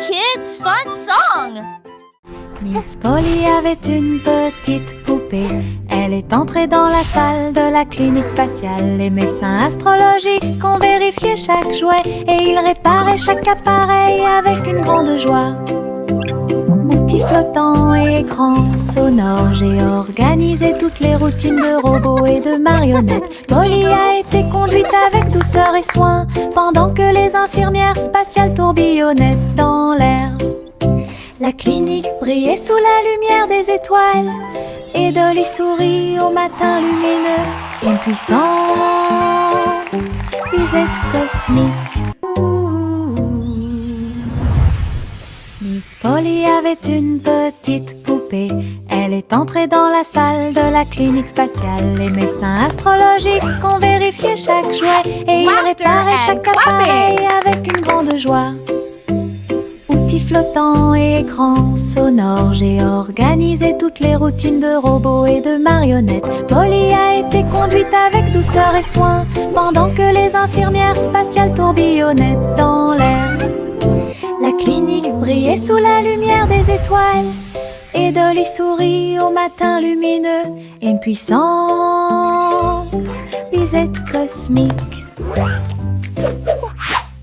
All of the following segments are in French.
kids' fun song. Miss Polly avait une petite poupée. Elle est entrée dans la salle de la clinique spatiale. Les médecins astrologiques ont vérifié chaque jouet et ils réparaient chaque appareil avec une grande joie. Outils flottants et écrans sonores, j'ai organisé toutes les routines de robots et de marionnettes. Polly a été conduite avec douceur et soin pendant que les infirmières spatiales tourbillonnaient dans l'air. La clinique brillait sous la lumière des étoiles et Dolly sourit au matin lumineux. Une puissante visite cosmique. Miss Polly avait une petite poupée. Elle est entrée dans la salle de la clinique spatiale. Les médecins astrologiques ont vérifié chaque jouet et ils réparaient chaque appareil avec une grande joie. Outils flottants et écrans sonores, j'ai organisé toutes les routines de robots et de marionnettes. Polly a été conduite avec douceur et soin pendant que les infirmières spatiales tourbillonnaient dans l'air. La clinique brillait sous la lumière des étoiles et Dolly sourit au matin lumineux. Et une puissante visite cosmique.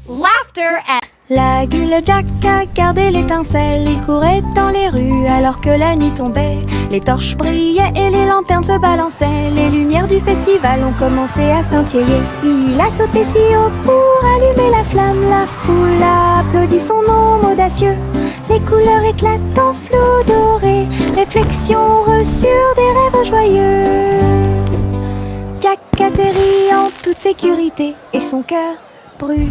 Laughter and... La guille Jack a gardé l'étincelle. Il courait dans les rues alors que la nuit tombait. Les torches brillaient et les lanternes se balançaient. Les lumières du festival ont commencé à scintiller. Il a sauté si haut pour allumer la flamme. La foule a applaudi son nom audacieux. Les couleurs éclatent en flot doré. Réflexion reçue des rêves joyeux. Jack atterrit en toute sécurité et son cœur brûlait.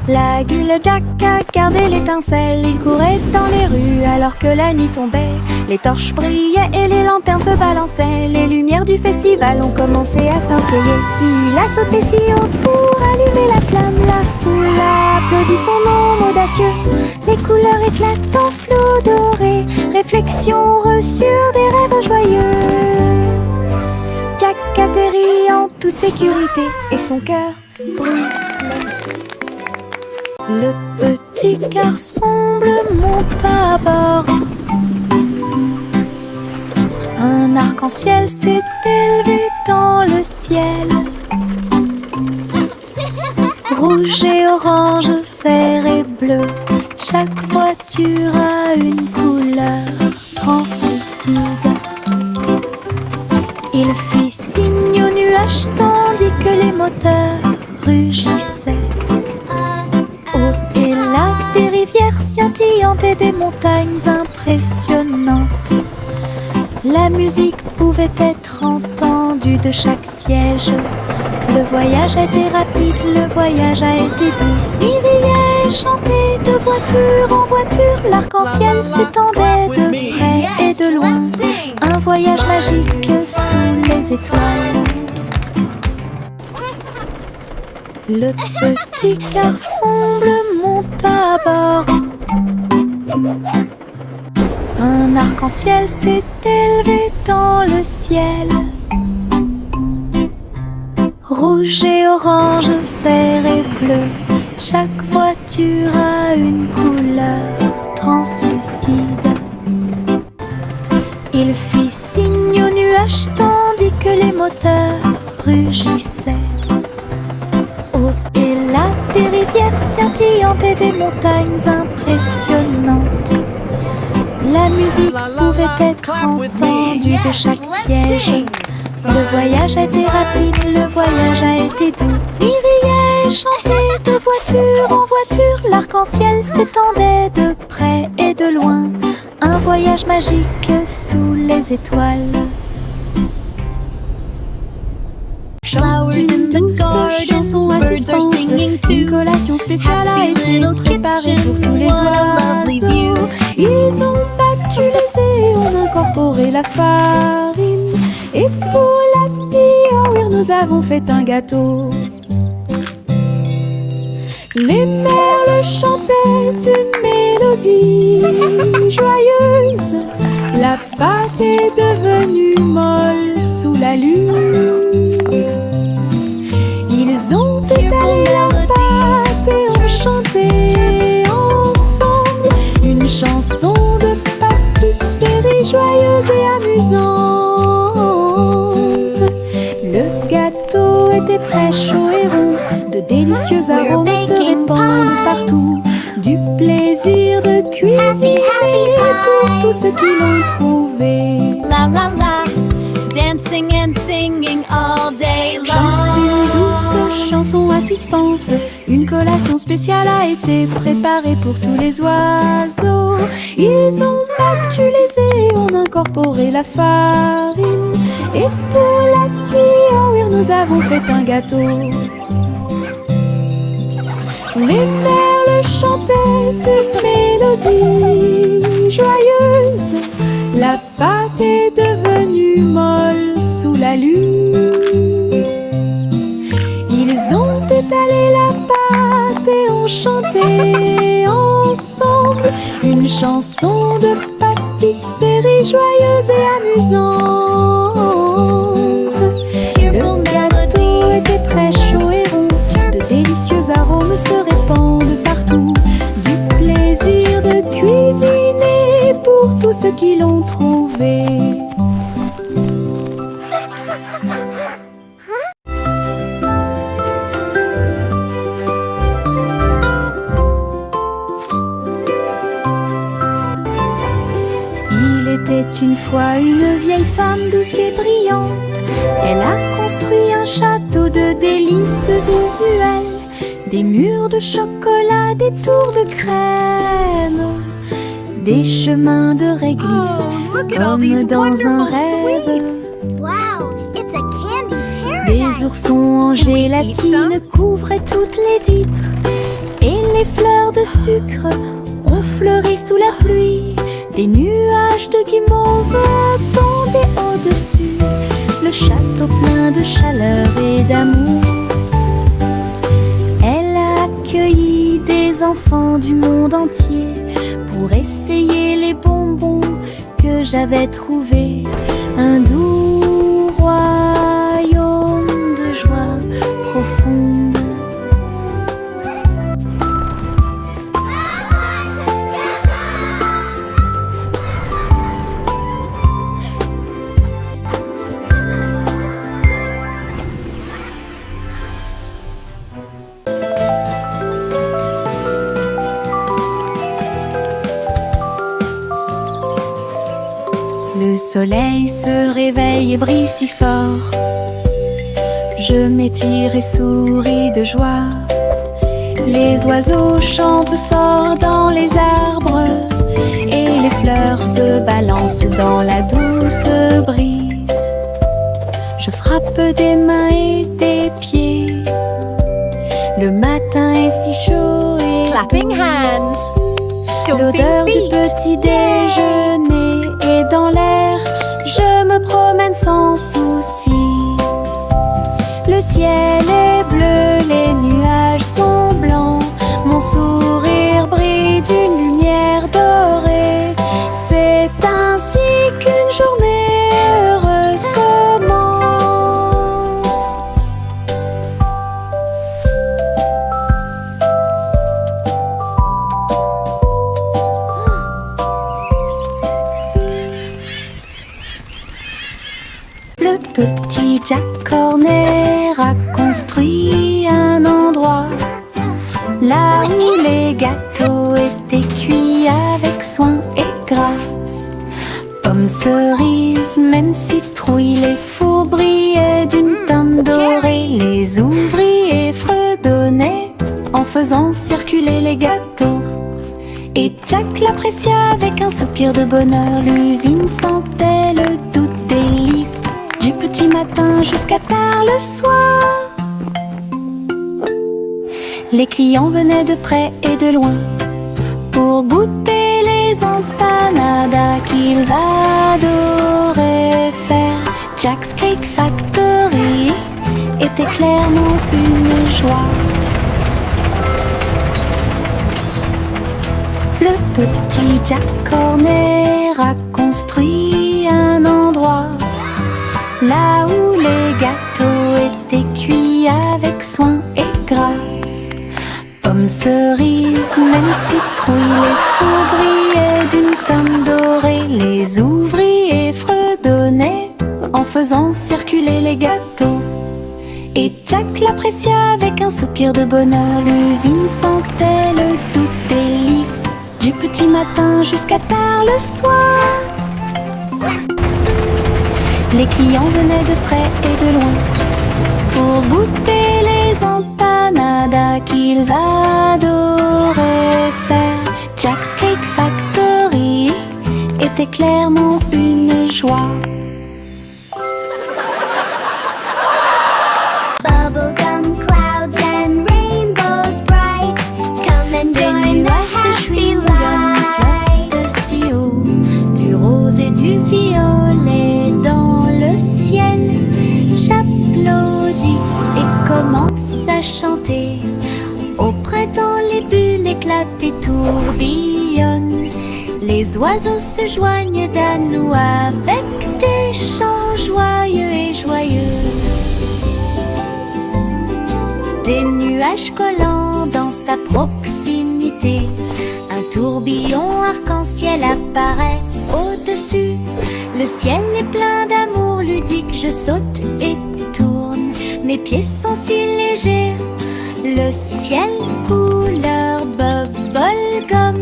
La guille Jack a gardé l'étincelle. Il courait dans les rues alors que la nuit tombait. Les torches brillaient et les lanternes se balançaient. Les lumières du festival ont commencé à scintiller. Il a sauté si haut pour allumer la flamme. La foule a applaudi son nom audacieux. Les couleurs éclatent en flot doré. Réflexion reçue des rêves joyeux. Jack atterrit en toute sécurité et son cœur brûlait. Le petit garçon bleu monte à bord. Un arc-en-ciel s'est élevé dans le ciel. Rouge et orange, vert et bleu. Chaque voiture a une couleur translucide. Il fit signe aux nuages tandis que les moteurs rugissaient. Des rivières scintillantes et des montagnes impressionnantes. La musique pouvait être entendue de chaque siège. Le voyage a été rapide, le voyage a été doux. Il riait et chantait de voiture en voiture. L'arc-en-ciel s'étendait de près et de loin. Un voyage magique sous les étoiles. Le petit garçon bleu monte à bord. Un arc-en-ciel s'est élevé dans le ciel. Rouge et orange, vert et bleu. Chaque voiture a une couleur translucide. Il fit signe aux nuages tandis que les moteurs rugissaient. Au-delà des rivières scintillantes et des montagnes impressionnantes. La musique pouvait être entendue de chaque siège. Le voyage a été rapide, le voyage a été doux. Il riait et chantait de voiture en voiture. L'arc-en-ciel s'étendait de près et de loin. Un voyage magique sous les étoiles. Flowers in the garden, birds are singing too. Une collation spéciale a été préparée pour tous les oiseaux. Ils ont battu les œufs et ont incorporé la farine. Et pour l'happy hour, nous avons fait un gâteau. Les merles chantaient une mélodie joyeuse. La pâte est devenue molle sous la lune. Ils ont étalé la pâte et ont chanté. De délicieux arômes se répandent partout. Du plaisir de cuisiner pour tous ceux qui l'ont trouvé. La la la, dancing and singing all day long. Chante une douce chanson à suspense. Une collation spéciale a été préparée pour tous les oiseaux. Ils ont battu les œufs et ont incorporé la farine. Et pour l'accueillir, nous avons fait un gâteau. Les merles chantaient une mélodie joyeuse. La pâte est devenue molle sous la lune. Ils ont étalé la pâte et ont chanté ensemble une chanson de pâtisserie joyeuse et amusante. Le gâteau était très chaud et rond. De délicieux arômes se répandent partout. Du plaisir de cuisiner pour tous ceux qui l'ont trouvé. Il était une fois une vieille femme douce et brillante. Elle a construit un château de délices visuelles. Des murs de chocolat, des tours de crème, des chemins de réglisse, comme dans un rêve. Wow, it's a candy paradise. Des oursons en gélatine couvraient toutes les vitres. Et les fleurs de sucre ont fleuri sous la pluie. Des nuages de guimauve pendaient au-dessus. Le château plein de chaleur et d'amour. Elle a accueilli des enfants du monde entier pour essayer les bonbons que j'avais trouvés. Un doux royaume de joie profonde. Le soleil se réveille et brille si fort. Je m'étire et souris de joie. Les oiseaux chantent fort dans les arbres et les fleurs se balancent dans la douce brise. Je frappe des mains et des pieds. Le matin est si chaud et Clapping hands. l'odeur du petit déjeuner est dans l'air. Je me promène sans souci. Le ciel est bleu, les nuages sont blancs. Mon sourire brille d'une lumière dorée. C'est ainsi qu'une journée heureuse commence. Le petit Jack Horner a construit un endroit là où les gâteaux étaient cuits avec soin et grâce. Pommes, cerises, même citrouilles, les fours brillaient d'une teinte dorée. Les ouvriers fredonnaient en faisant circuler les gâteaux. Et Jack l'apprécia avec un soupir de bonheur. L'usine sentait le doux délice du petit matin jusqu'à tard le soir. Les clients venaient de près et de loin pour goûter les empanadas qu'ils adoraient faire. Jack's Cake Factory était clairement une joie. Le petit Jack Horner a construit un endroit là où les gâteaux étaient cuits avec soin et grâce. Pommes, cerises, même citrouilles, les fours brillaient d'une teinte dorée. Les ouvriers fredonnaient en faisant circuler les gâteaux. Et Jack l'apprécia avec un soupir de bonheur. L'usine sentait le doux délice, du petit matin jusqu'à tard le soir. Les clients venaient de près et de loin pour goûter les empanadas qu'ils adoraient faire. Jack's Cake Factory était clairement une joie. Bubblegum clouds and rainbows bright, come and join the happy light. De si haut, du rose et du violet dans le ciel. J'applaudis et commence à chanter. Au printemps, les bulles éclatent et tourbillonnent. Les oiseaux se joignent à nous avec des chants joyeux et joyeux. Des nuages collants dansent à proximité. Un tourbillon arc-en-ciel apparaît au-dessus. Le ciel est plein d'amour ludique. Je saute et tourne. Mes pieds sont si légers. Le ciel couleur bubblegum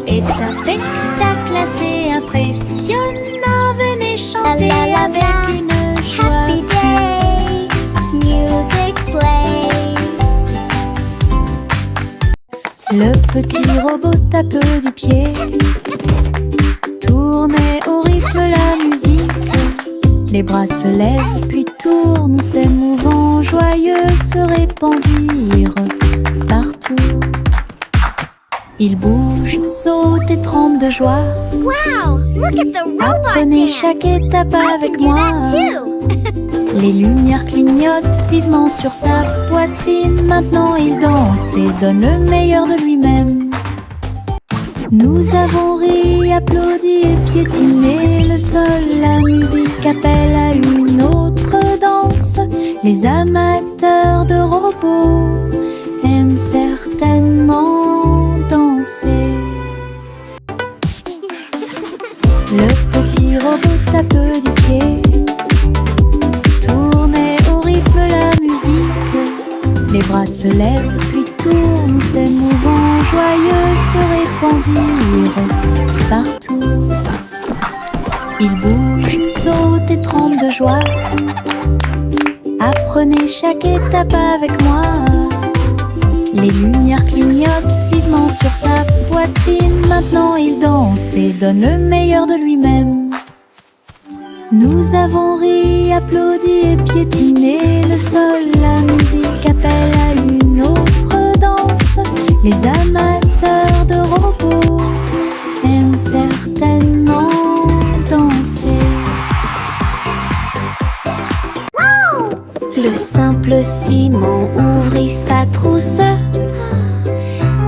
est un spectacle assez impressionnant. Venez chanter avec une joie. Happy day, music play. Le petit robot tape du pied, tournait au rythme la musique. Les bras se lèvent puis tournent, ces mouvements joyeux se répandirent partout. Ils bougent, sautent et tremblent de joie. Wow, look at the robot Apprenez dance. chaque étape I avec can do moi. that too. Les lumières clignotent vivement sur sa poitrine. Maintenant il danse et donne le meilleur de lui-même. Nous avons ri, applaudi et piétiné le sol. La musique appelle à une autre danse. Les amateurs de robots aiment certainement danser. Le petit robot tape du pied, tournait au rythme la musique. Les bras se lèvent puis tournent, ces mouvements joyeux se répandirent partout. Ils bougent, sautent et tremblent de joie. Apprenez chaque étape avec moi. Les lumières clignotent vivement sur sa poitrine. Maintenant il danse et donne le meilleur de lui-même. Nous avons ri, applaudi et piétiné le sol. La musique appelle à une autre danse. Les amateurs de robots aiment certainement danser. Le simple Simon ouvrit sa trousse.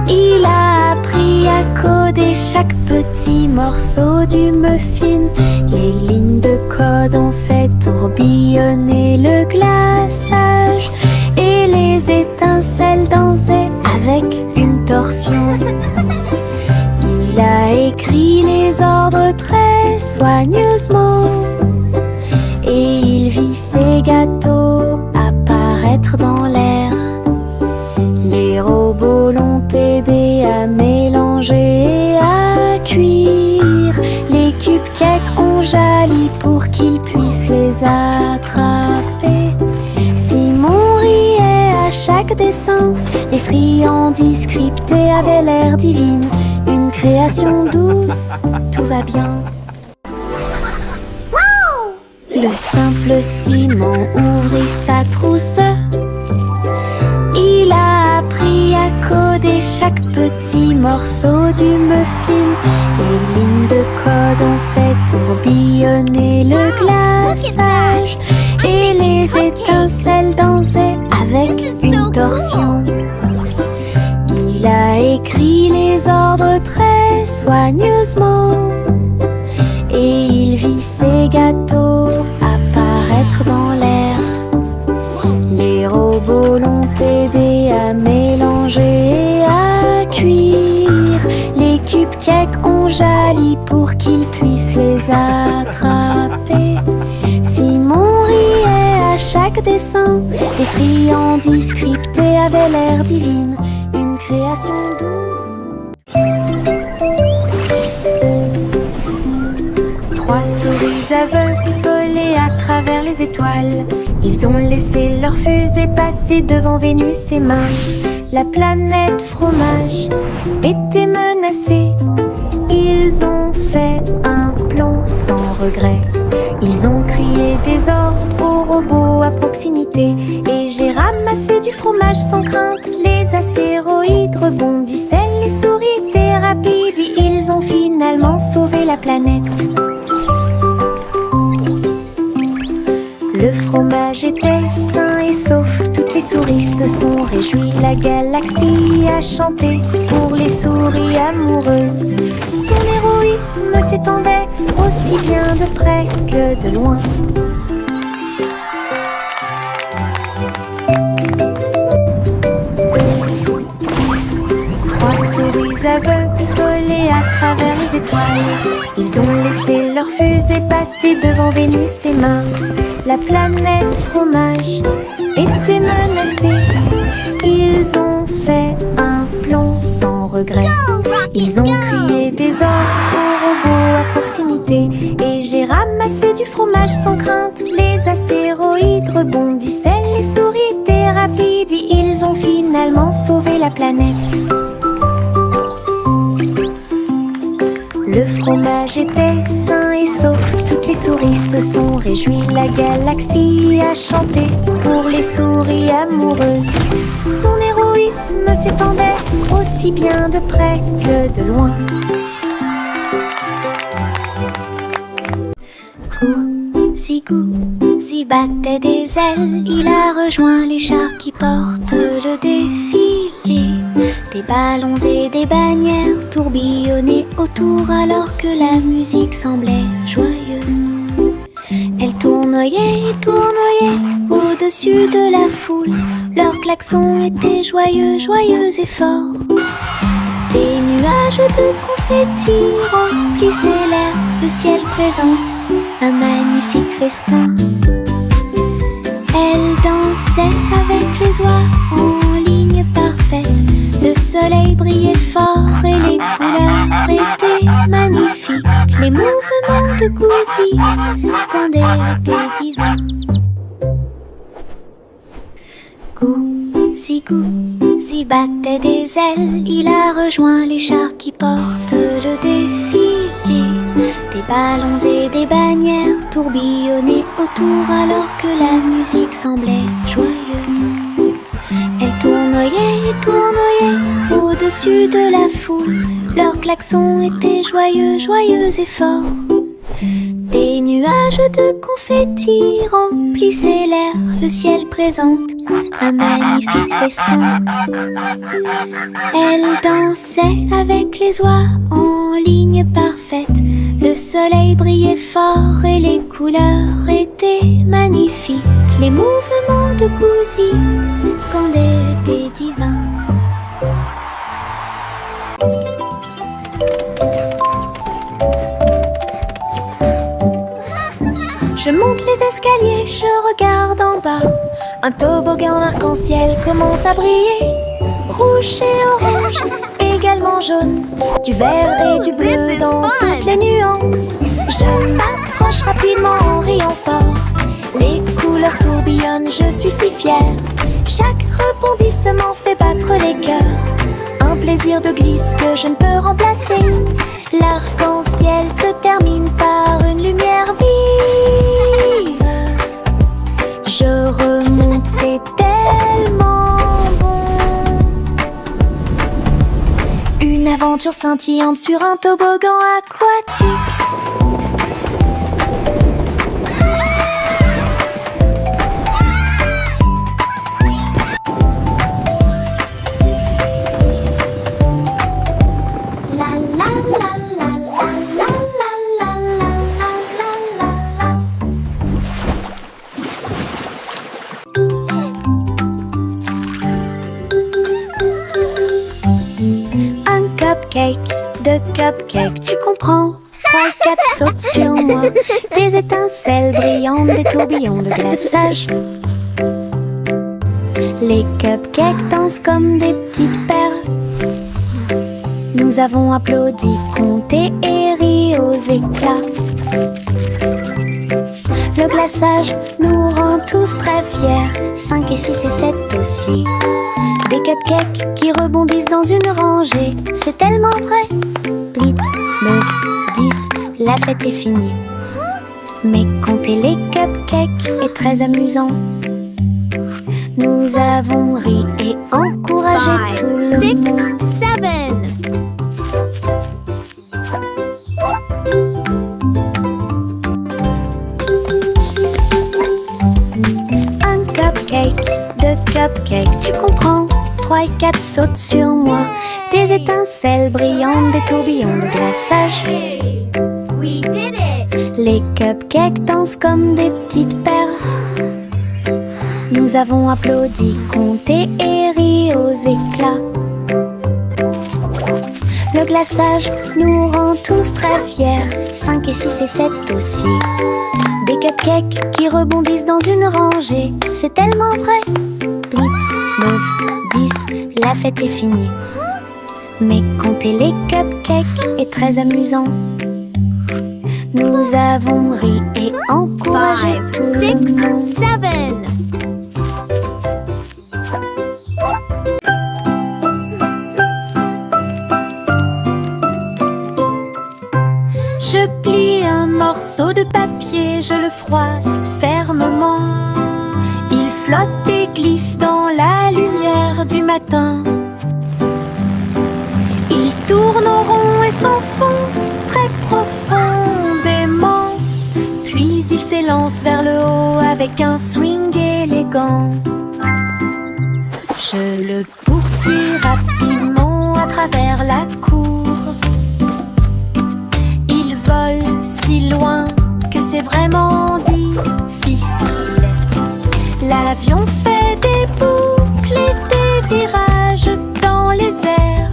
Il a appris à coder chaque petit morceau du muffin. Les lignes de code ont fait tourbillonner le glaçage et les étincelles dansaient avec une torsion. Il a écrit les ordres très soigneusement et il vit ses gâteaux apparaître dans l'air. Les robots l'ont aidé à mélanger et à cuire. Les cupcakes ont jali pour qu'il puisse les attraper. Simon riait à chaque dessin. Les friandises scriptées avaient l'air divine. Une création douce, tout va bien. Le simple Simon ouvrit sa trousse. Il a appris à coder chaque petit morceau du muffin. Les lignes de code ont fait tourbillonner le glaçage et les étincelles dansaient avec une torsion. Il a écrit les ordres très soigneusement et il vit ses gâteaux apparaître dans l'air. Les robots l'ont aidé à mélanger et à cuire. Les cupcakes ont jali pour qu'il puisse les attraper. Simon riait à chaque chaque dessin. Les friandises scriptées avaient l'air divine, une création douce. 3 souris aveugles volaient à travers les étoiles. Ils ont laissé leur fusée passer devant Vénus et Mars. La planète fromage était menacée. Ils ont fait un plan sans regret. Ils ont crié des ordres aux robots à proximité. Et j'ai ramassé du fromage sans crainte. Les astéroïdes rebondissaient, les souris étaient rapides. Ils ont finalement sauvé la planète. Le fromage était sain et sauf. Toutes les souris se sont réjouies. La galaxie a chanté pour les souris amoureuses. Son héroïsme s'étendait aussi bien de près que de loin. Trois souris aveugles volaient à travers les étoiles. Ils ont laissé leur fusée passer devant Vénus et Mars. La planète fromage était menacée. Ils ont fait un plan sans regret. Ils ont crié des ordres aux robots à proximité. Et j'ai ramassé du fromage sans crainte. Les astéroïdes rebondissaient, les souris étaient rapides. Ils ont finalement sauvé la planète. Le fromage était sain et sauf. Toutes les souris se sont réjouies. La galaxie a chanté pour les souris amoureuses. Son héroïsme s'étendait aussi bien de près que de loin. Gousi battait des ailes. Il a rejoint les chars qui portent le défilé. Des ballons et des bannières tourbillonnaient autour alors que la musique semblait joyeuse. Elle tournoyait et tournoyait au-dessus de la foule. Leurs klaxons étaient joyeux, joyeux et forts. Des nuages de confettis remplissaient l'air. Le ciel présente un magnifique festin. Elle dansait avec les oies en ligne parfaite. Le soleil brillait fort et les couleurs étaient magnifiques. Les mouvements de Gousi quand elle était divin. Gousi battait des ailes. Il a rejoint les chars qui portent le défilé. Des ballons et des bannières tourbillonnaient autour alors que la musique semblait joyeuse. Elle tournoyait et tournoyait au-dessus de la foule. Leurs klaxons étaient joyeux, joyeux et forts. Des nuages de confettis remplissaient l'air. Le ciel présente un magnifique festin. Elle dansait avec les oies en ligne parfaite. Le soleil brillait fort et les couleurs étaient magnifiques. Les mouvements de Gousi quand elle était divin. Je monte les escaliers, je regarde en bas. Un toboggan arc-en-ciel commence à briller. Rouge et orange, également jaune. Du vert et du bleu dans toutes les nuances. Je m'approche rapidement en riant fort. Les couleurs tourbillonnent, je suis si fière. Chaque rebondissement fait battre les cœurs. Un plaisir de glisse que je ne peux remplacer. L'arc-en-ciel se termine par une lumière vive. Je remonte, c'est tellement bon. Une aventure scintillante sur un toboggan aquatique. De cupcake, tu comprends? 3, 4 sautent sur moi. Des étincelles brillantes, des tourbillons de glaçage. Les cupcakes dansent comme des petites perles. Nous avons applaudi, compté et ri aux éclats. Le glaçage nous rend tous très fiers. 5 et 6 et 7 aussi. Des cupcakes qui rebondissent dans une rangée. C'est tellement vrai. 8, 9, 10, la fête est finie. Mais compter les cupcakes est très amusant. Nous avons ri et encouragé tout le monde. 5, 7. Un cupcake, 2 cupcakes, tu comprends. 3 et 4 sautent sur moi. Des étincelles brillantes, des tourbillons de glaçage. Hey, we did it! Les cupcakes dansent comme des petites perles. Nous avons applaudi, compté et ri aux éclats. Le glaçage nous rend tous très fiers. 5 et 6 et 7 aussi. Des cupcakes qui rebondissent dans une rangée. C'est tellement vrai. 8, 9, 10, la fête est finie. Mais compter les cupcakes est très amusant. Nous avons ri et encouragé 5, tout le 6, monde. 7. Je plie un morceau de papier, je le froisse fermement. Il flotte et glisse dans la lumière du matin. Il tourne en rond et s'enfonce très profondément. Puis il s'élance vers le haut avec un swing élégant. Je le poursuis rapidement à travers la cour. Il vole si loin que c'est vraiment difficile. L'avion fait des boucles et des virages dans les airs.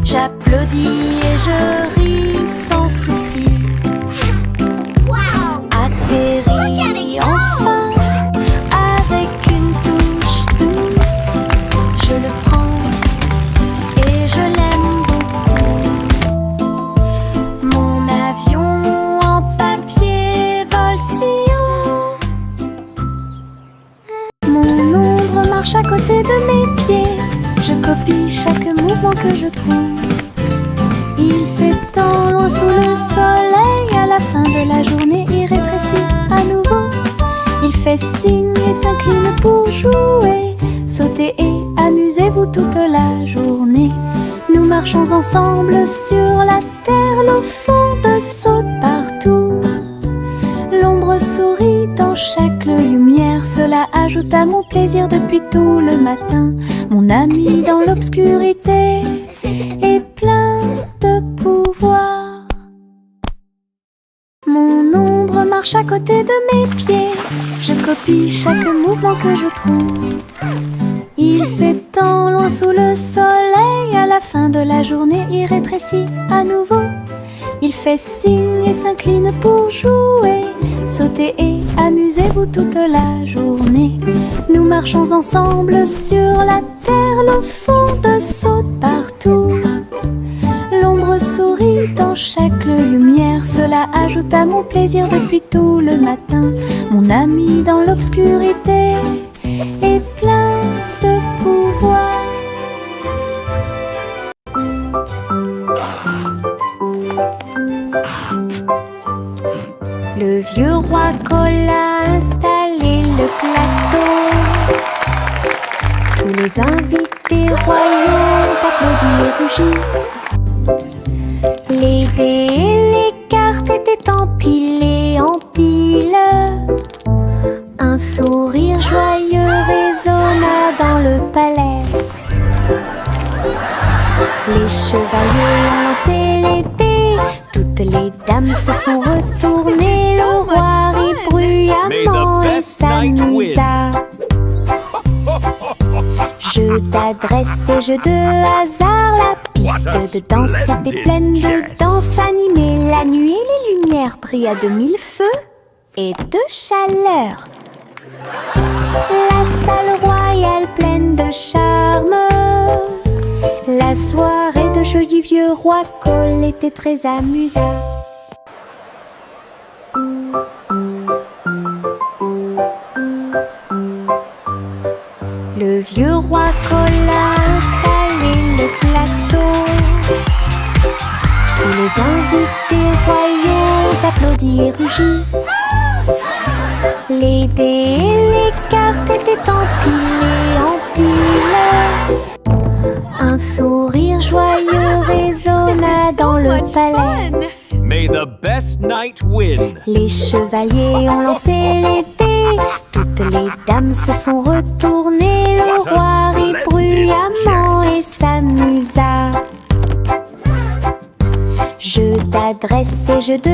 J'applaudis et je ris sans souci. Wow! Atterri enfin avec une touche douce. Je le prends et je l'aime beaucoup. Mon avion en papier vole si haut. Mon ombre marche à côté de mes pieds. Je copie chaque mouvement que je trouve. Il s'étend loin sous le soleil. À la fin de la journée, il rétrécit à nouveau. Il fait signe et s'incline pour jouer. Sautez et amusez-vous toute la journée. Nous marchons ensemble sur la terre. L'eau fonde, saute partout. L'ombre sourit dans chaque lumière. Cela ajoute à mon plaisir depuis tout le matin. Mon ami dans l'obscurité est plein de pouvoir. Mon ombre marche à côté de mes pieds. Je copie chaque mouvement que je trouve. Il s'étend loin sous le soleil. À la fin de la journée, il rétrécit à nouveau. Il fait signe et s'incline pour jouer. Sautez et amusez-vous toute la journée. Nous marchons ensemble sur la terre. L'eau fonde, saute partout. L'ombre sourit dans chaque lumière. Cela ajoute à mon plaisir depuis tout le matin. Mon ami dans l'obscurité est plein de pouvoir. Le vieux roi Cola a installé le plateau. Tous les invités royaux applaudis et rugis. Les dés et les cartes étaient empilés en piles. Un sourire joyeux résonna dans le palais. Les chevaliers ont lancé les dés. Toutes les dames se sont retournées. Le roi rit bruyamment et s'amusa. Jeu d'adresse et jeu de hasard. La piste de danse était pleine de danse animée. La nuit et les lumières brillent à de mille feux et de chaleur. La salle royale pleine de charme. La soirée de joli vieux roi Cole était très amusante. Le vieux roi Cole a installé le plateau. Tous les invités royaux d'applaudir et rugir. Les dés et les cartes étaient empilés en piles. Un sourire joyeux résonna dans le palais. May the best knight win. Les chevaliers ont lancé les dés. Toutes les dames se sont retournées. Le roi rit bruyamment et s'amusa. Jeu d'adresse et jeu de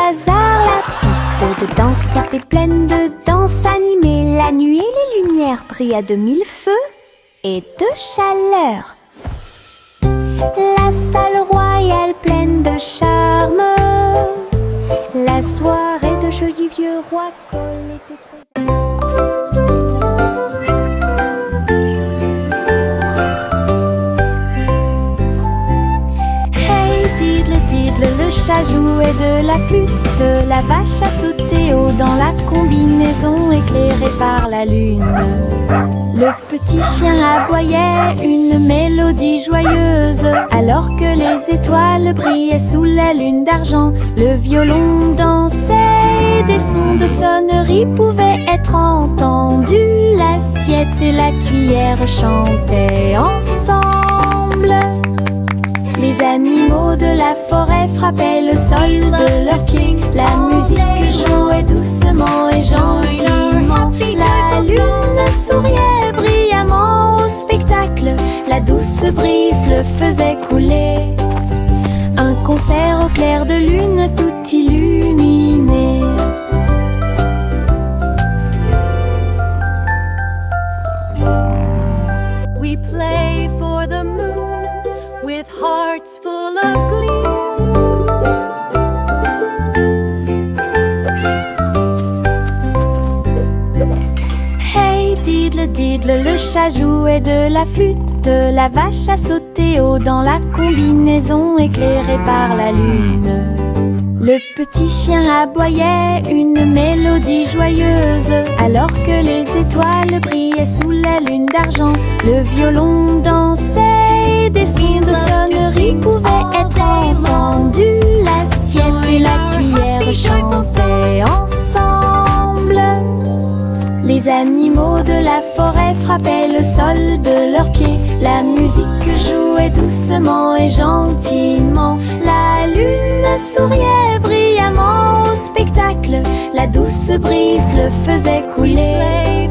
hasard. La piste de danse était pleine de danse animée. La nuit et les lumières brillaient de mille feux et de chaleur. La salle royale pleine de charme. La soirée de joli vieux roi Cole était très... Hey diddle diddle, le chat jouait de la flûte. La vache a sauté haut dans la combinaison éclairée par la lune. Le petit chien aboyait une mélodie joyeuse. Alors que les étoiles brillaient sous la lune d'argent, le violon dansait et des sons de sonnerie pouvaient être entendus. L'assiette et la cuillère chantaient ensemble. Les animaux de la forêt frappaient le sol de leurs pieds. La musique jouait doucement et gentiment. La lune souriait brillamment au spectacle. La douce brise le faisait couler. Un concert au clair de lune tout illuminé. We play for the moon with hearts full of glee. Hey diddle diddle, le chat jouait de la flûte. La vache a sauté haut dans la combinaison éclairée par la lune. Le petit chien aboyait une mélodie joyeuse. Alors que les étoiles brillaient sous la lune d'argent, le violon dansait et des sons de sonnerie pouvaient être entendus. L'assiette et la cuillère chantaient ensemble. Les animaux de la forêt frappaient le sol de leurs pieds. La musique jouait doucement et gentiment. La lune souriait brillamment au spectacle. La douce brise le faisait couler.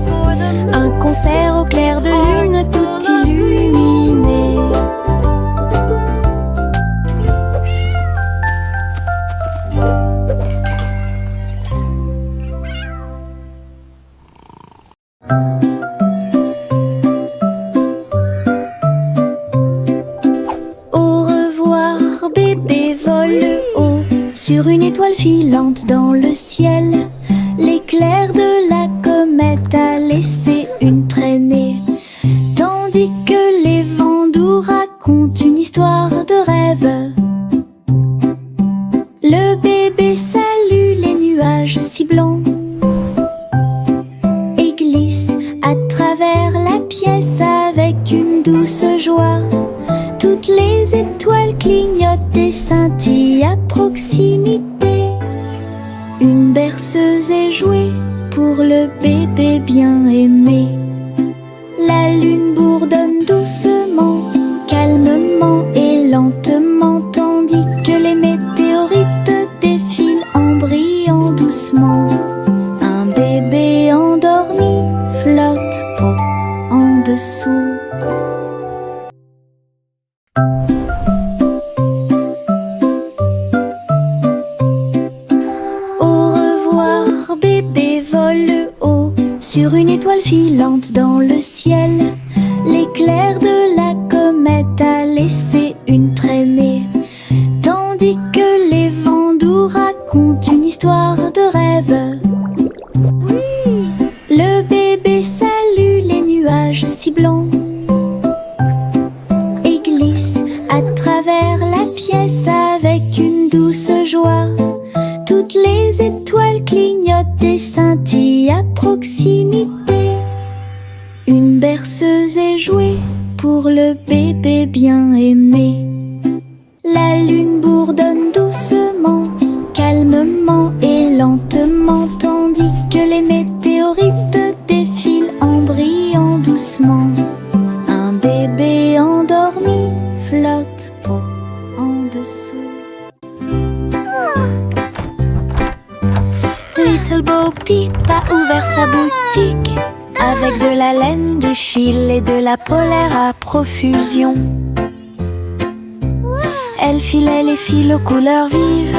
Un concert au clair de lune tout illuminé. Au revoir bébé vole haut sur une étoile filante dans le ciel. L'éclair de la comète a laissé une traînée, tandis que les vents doux racontent une histoire de rêve. Le bébé salue les nuages si blancs et glisse à travers la pièce avec une douce joie. Toutes les étoiles clignotent et scintillent à proximité. Une berceuse est jouée pour le bébé bien aimé. La lune bourdonne doucement, calmement et lentement, tandis que les météorites défilent en brillant doucement. Un bébé endormi flotte en dessous. Au revoir bébé vole haut sur une étoile filante pour le bébé bien aimé. La lune bourdonne doucement, calmement et lentement, tandis que les météorites défilent en brillant doucement. Un bébé endormi flotte en dessous. Little Bo Peep a ouvert sa boutique avec de la laine, du fil et de la polaire à profusion. Elle filait les fils aux couleurs vives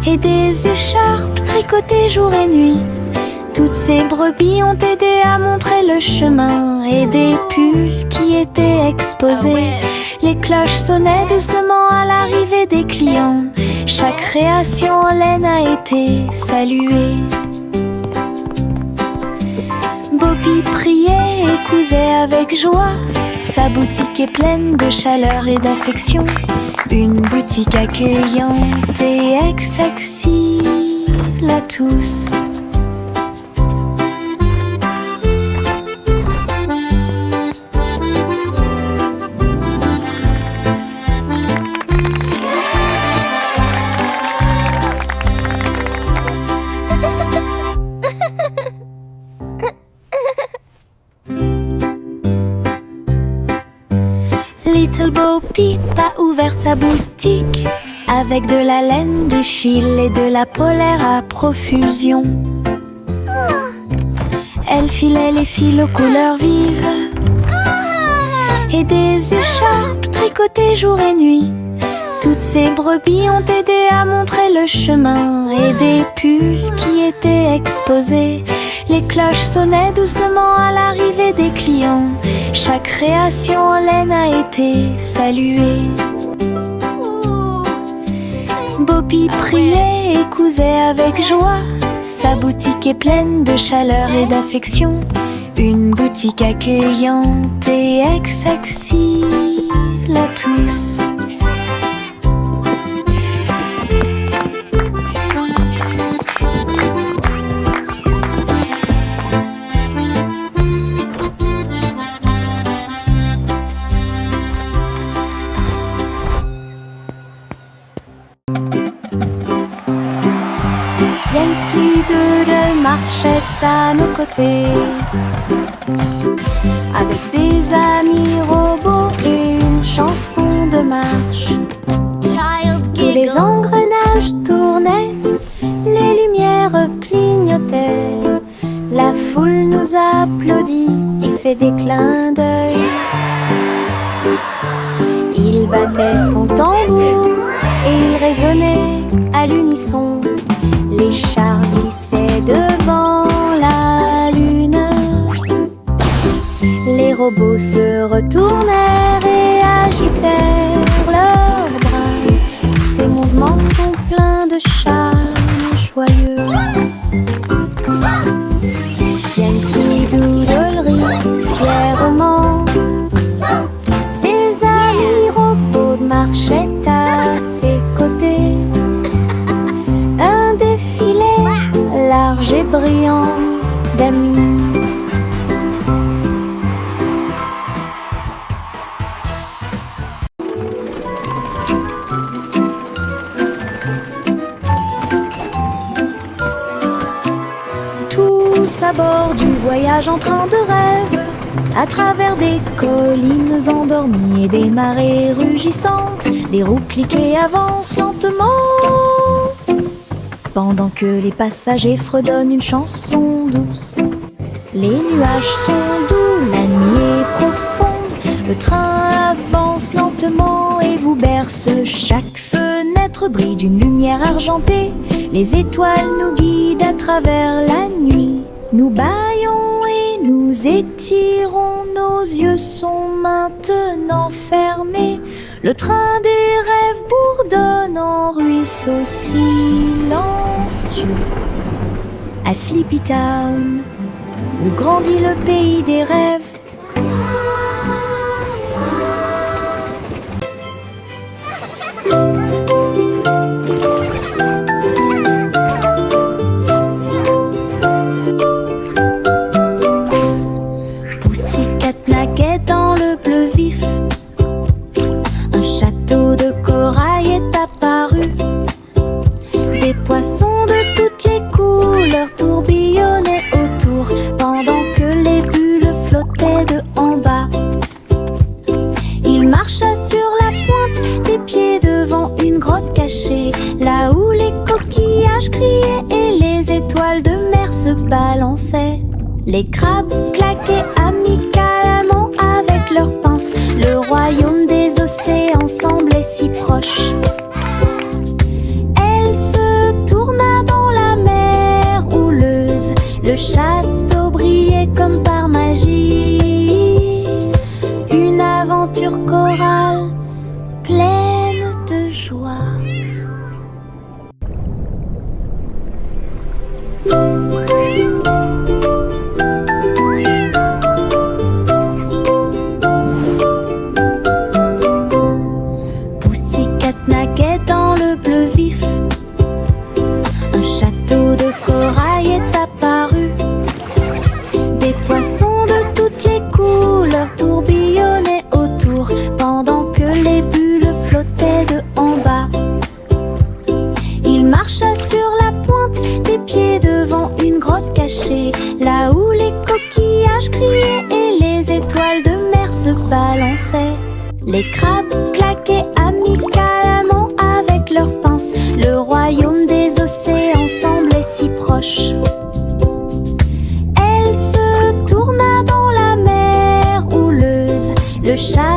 et des écharpes tricotées jour et nuit. Toutes ces brebis ont aidé à montrer le chemin et des pulls qui étaient exposés. Les cloches sonnaient doucement à l'arrivée des clients. Chaque création en laine a été saluée. Bobby priait et cousait avec joie. Sa boutique est pleine de chaleur et d'affection. Une boutique accueillante et accessible à tous. Little Bo Peep a ouvert sa boutique avec de la laine, du fil et de la polaire à profusion. Elle filait les fils aux couleurs vives et des écharpes tricotées jour et nuit. Toutes ces brebis ont aidé à montrer le chemin et des pulls qui étaient exposés. Les cloches sonnaient doucement à l'arrivée des clients. Chaque création en laine a été saluée. Bobby priait et cousait avec joie. Sa boutique est pleine de chaleur et d'affection. Une boutique accueillante et accessible à tous. Yankee Doodle marchait à nos côtés, avec des amis robots et une chanson de marche. Tous les engrenages tournaient, les lumières clignotaient. La foule nous applaudit et fait des clins d'œil. Il battait son tambour et il résonnait à l'unisson. Les chars glissaient devant la lune. Les robots se retournèrent et agitèrent leurs bras. Ces mouvements sont pleins de charme joyeux. Yankee Doodle rit fièrement. Ses amis robots marchaient à ses côtés. Un défilé large et brillant d'amis. Tous à bord du voyage en train de rêve, à travers des collines endormies et des marées rugissantes, les roues cliquent et avancent lentement, pendant que les passagers fredonnent une chanson douce. Les nuages sont doux, la nuit est profonde, le train avance lentement et vous berce. Chaque fenêtre brille d'une lumière argentée, les étoiles nous guident à travers la nuit. Nous bâillons et nous étirons, nos yeux sont maintenant fermés. Le train des rêves bourdonne en ruisseau silencieux. À Sleepy Town, où grandit le pays des rêves. coquillages criaient et les étoiles de mer se balançaient. Les crabes claquaient amicalement avec leurs pinces. Le royaume des océans semblait si proche. Elle se tourna dans la mer houleuse. Le château brillait comme par magie. Une aventure chorale pleine de joie. Pussycat naguait dans le bleu vif. Un château de corail est apparu. Des poissons de toutes les couleurs tourbillonnaient autour, pendant que les bulles flottaient de en bas. Il marcha sur la pointe des pieds devant une grotte cachée, là où les coquillages criaient et les étoiles de mer se balançaient. Les crabes claquaient amicalement avec leurs pinces. Le royaume des océans semblait si proche. Elle se tourna dans la mer houleuse. Le chat